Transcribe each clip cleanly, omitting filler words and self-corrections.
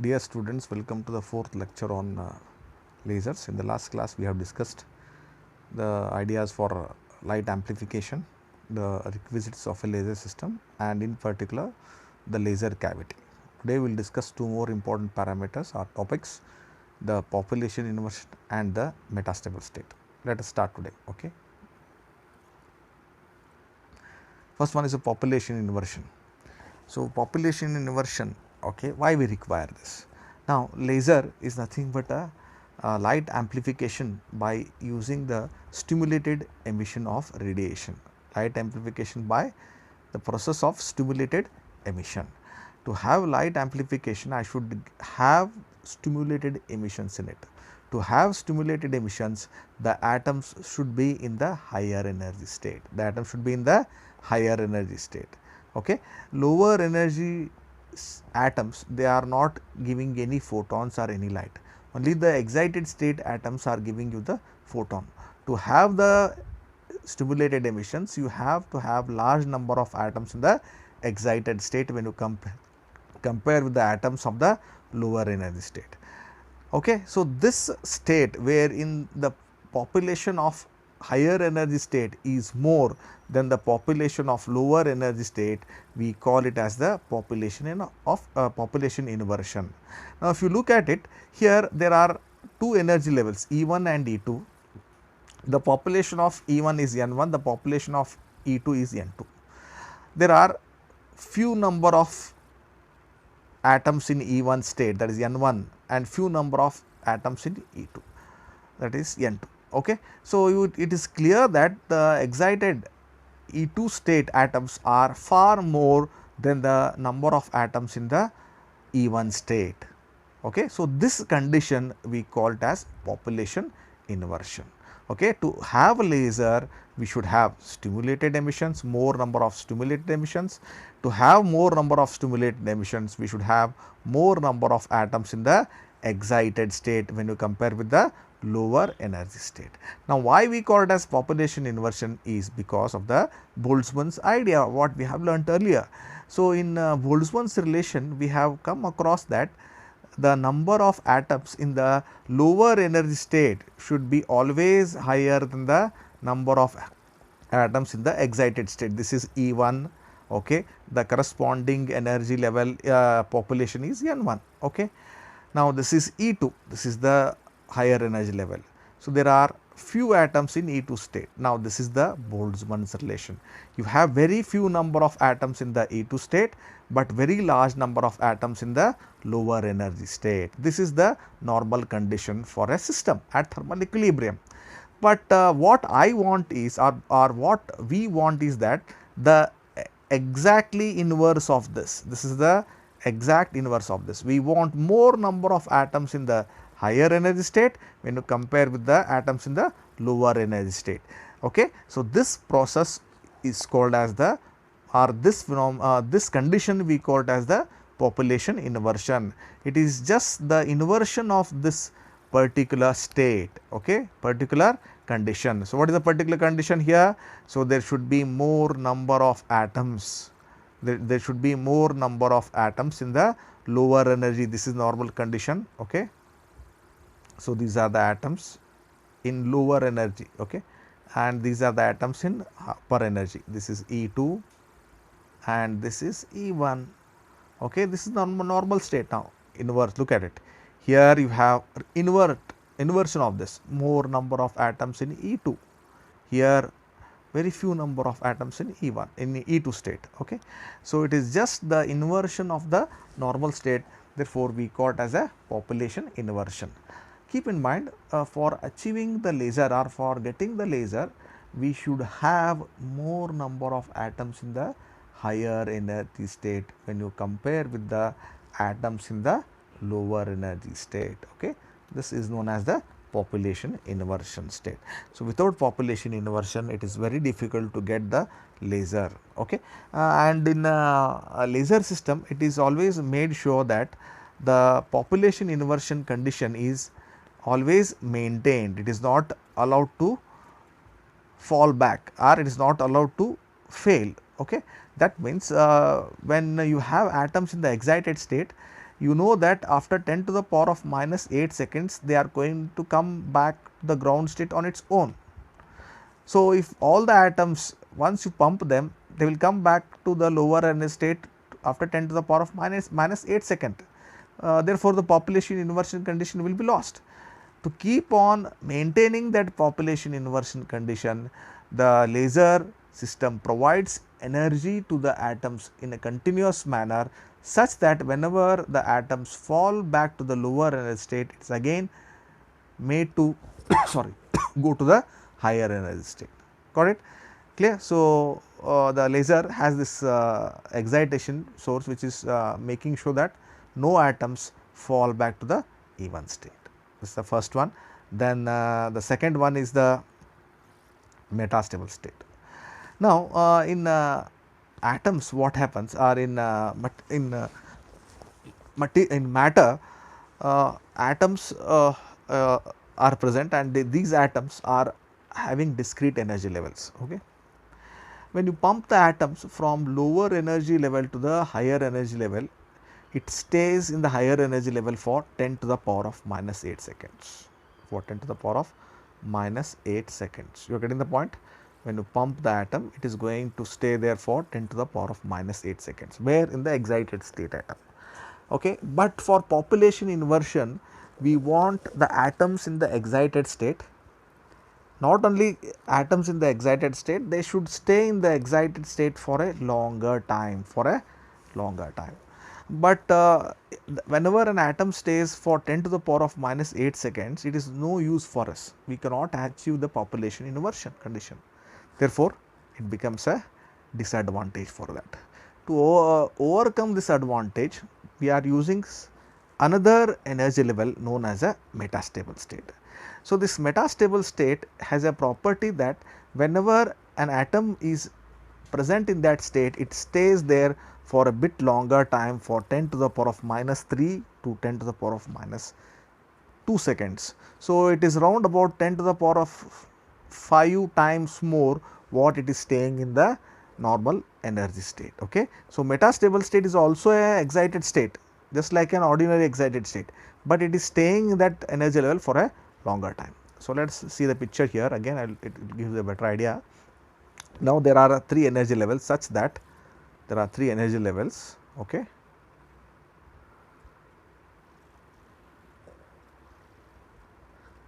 Dear students, welcome to the fourth lecture on lasers. In the last class, we have discussed the ideas for light amplification, the requisites of a laser system, and in particular the laser cavity. Today, we will discuss two more important parameters or topics, the population inversion and the metastable state. Let us start today. Okay. First one is a population inversion. So, population inversion, okay, why we require this? Now, laser is nothing but a light amplification by using the stimulated emission of radiation, light amplification by the process of stimulated emission. To have light amplification, I should have stimulated emissions in it. To have stimulated emissions, the atoms should be in the higher energy state. The atom should be in the higher energy state. Okay. Lower energy atoms, they are not giving any photons or any light. Only the excited state atoms are giving you the photon. To have the stimulated emissions, you have to have large number of atoms in the excited state when you compare with the atoms of the lower energy state. Okay. So, this state wherein the population of higher energy state is more than the population of lower energy state, we call it as the population population inversion. Now, if you look at it, here there are two energy levels E1 and E2. The population of E1 is N1, the population of E2 is N2. There are few number of atoms in E1 state, that is N1, and few number of atoms in E2, that is N2. Okay. So, it is clear that the excited E2 state atoms are far more than the number of atoms in the E1 state. Okay. So, this condition we call it as population inversion. Okay. To have a laser, we should have stimulated emissions, more number of stimulated emissions. To have more number of stimulated emissions, we should have more number of atoms in the excited state when you compare with the lower energy state. Now, why we call it as population inversion is because of the Boltzmann's idea, what we have learnt earlier. So, in Boltzmann's relation, we have come across that the number of atoms in the lower energy state should be always higher than the number of atoms in the excited state. This is E1. Okay. The corresponding energy level population is N1. Okay. Now, this is E2, this is the higher energy level. So, there are few atoms in E2 state. Now, this is the Boltzmann's relation. You have very few number of atoms in the E2 state, but very large number of atoms in the lower energy state. This is the normal condition for a system at thermal equilibrium. But what I want is or what we want is that the exactly inverse of this is the exact inverse of this. We want more number of atoms in the higher energy state when you compare with the atoms in the lower energy state. Okay. So, this process is called as the this condition we call it as the population inversion. It is just the inversion of this particular state, okay, particular condition. So, what is the particular condition here? So, there should be more number of atoms, there should be more number of atoms in the lower energy, this is normal condition. Okay. So, these are the atoms in lower energy, okay, and these are the atoms in upper energy, this is E2 and this is E1. Okay. This is normal state. Now, inverse, look at it. Here you have inversion of this, more number of atoms in E2, here very few number of atoms in E1 in E2 state. Okay. So, it is just the inversion of the normal state, therefore, we call it as a population inversion. Keep in mind, for achieving the laser or for getting the laser, we should have more number of atoms in the higher energy state when you compare with the atoms in the lower energy state. Okay. This is known as the population inversion state. So, without population inversion, it is very difficult to get the laser. Okay. And in a laser system, it is always made sure that the population inversion condition is always maintained. It is not allowed to fall back or it is not allowed to fail. Okay. That means, when you have atoms in the excited state, you know that after 10 to the power of minus 8 seconds they are going to come back to the ground state on its own. So, if all the atoms once you pump them, they will come back to the lower energy state after 10 to the power of minus 8 second. Therefore, the population inversion condition will be lost. To keep on maintaining that population inversion condition, the laser system provides energy to the atoms in a continuous manner such that whenever the atoms fall back to the lower energy state, it is again made to sorry go to the higher energy state. Got it? Clear? So, the laser has this excitation source which is making sure that no atoms fall back to the even state. This is the first one. Then the second one is the metastable state. Now, in atoms what happens are in matter, atoms are present and these atoms are having discrete energy levels. Okay. When you pump the atoms from lower energy level to the higher energy level, it stays in the higher energy level for 10 to the power of minus 8 seconds, for 10 to the power of minus 8 seconds. You are getting the point? When you pump the atom, it is going to stay there for 10 to the power of minus 8 seconds, where in the excited state atom. Okay. But for population inversion, we want the atoms in the excited state. Not only atoms in the excited state, they should stay in the excited state for a longer time, But whenever an atom stays for 10 to the power of minus 8 seconds, it is no use for us. We cannot achieve the population inversion condition. Therefore, it becomes a disadvantage for that. To overcome this advantage, we are using another energy level known as a metastable state. So, this metastable state has a property that whenever an atom is present in that state, it stays there for a bit longer time, for 10 to the power of minus 3 to 10 to the power of minus 2 seconds. So, it is round about 10 to the power of 5 times more what it is staying in the normal energy state. Okay. So, metastable state is also a excited state, just like an ordinary excited state, but it is staying in that energy level for a longer time. So, let us see the picture here again, it gives a better idea. Now, there are 3 energy levels such that there are 3 energy levels. Okay.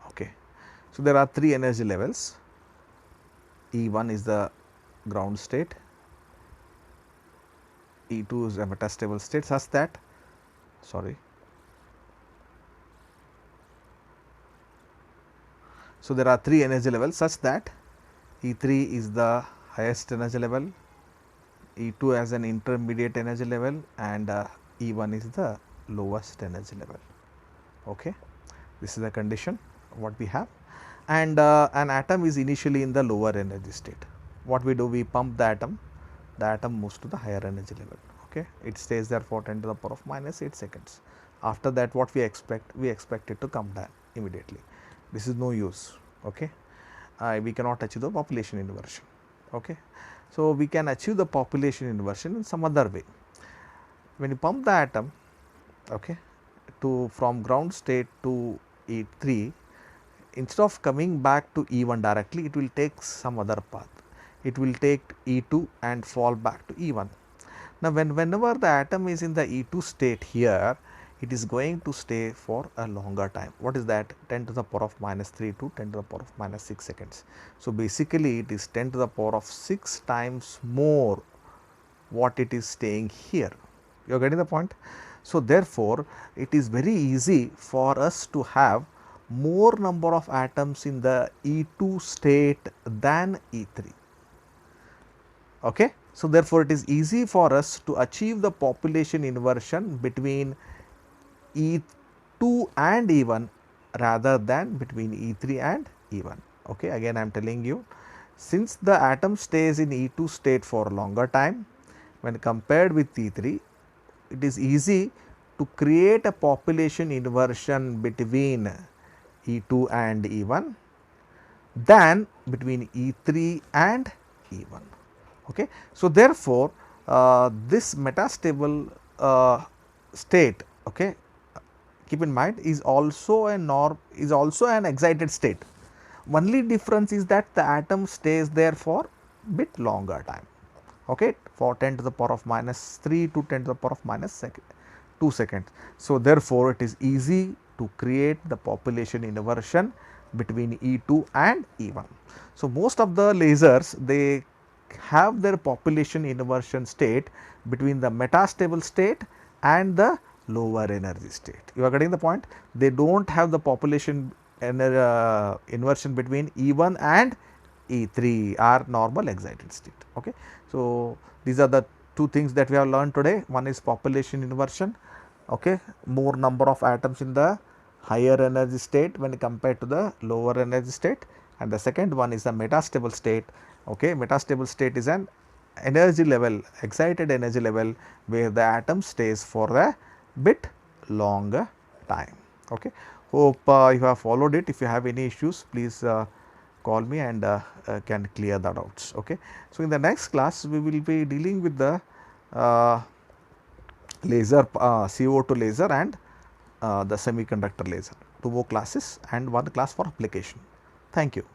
Okay. So, there are 3 energy levels. E1 is the ground state, E2 is a metastable state such that So, there are 3 energy levels such that E3 is the highest energy level, E2 as an intermediate energy level, and E1 is the lowest energy level. Okay. This is the condition what we have, and an atom is initially in the lower energy state. What we do? We pump the atom moves to the higher energy level. Okay. It stays there for 10 to the power of minus 8 seconds. After that, what we expect? We expect it to come down immediately. This is no use. Okay. We cannot achieve the population inversion. Okay. So, we can achieve the population inversion in some other way. When you pump the atom, okay, to from ground state to E3, instead of coming back to E1 directly, it will take some other path. It will take E2 and fall back to E1. Now, whenever the atom is in the E2 state here, it is going to stay for a longer time. What is that? 10 to the power of minus 3 to 10 to the power of minus 6 seconds. So, basically it is 10 to the power of 6 times more what it is staying here. You are getting the point? So, therefore, it is very easy for us to have more number of atoms in the E2 state than E3. Okay. So, therefore, it is easy for us to achieve the population inversion between E2 and E1 rather than between E3 and E1. Okay. Again, I am telling you, since the atom stays in E2 state for longer time, when compared with E3, it is easy to create a population inversion between E2 and E1 than between E3 and E1. Okay. So, therefore, this metastable state okay, keep in mind, is also an excited state. Only difference is that the atom stays there for bit longer time, okay, for 10 to the power of minus 3 to 10 to the power of minus 2 seconds. So, therefore, it is easy to create the population inversion between E2 and E1. So, most of the lasers, they have their population inversion state between the metastable state and the lower energy state. You are getting the point? They do not have the population inversion between E1 and E3 or normal excited state. Okay. So, these are the two things that we have learned today. One is population inversion, okay, more number of atoms in the higher energy state when compared to the lower energy state, and the second one is the metastable state. Okay, metastable state is an energy level, excited energy level, where the atom stays for a bit longer time. Okay. Hope you have followed it. If you have any issues, please call me and can clear the doubts. Okay. So, in the next class we will be dealing with the uh, laser CO2 laser and the semiconductor laser, two more classes and one class for application. Thank you.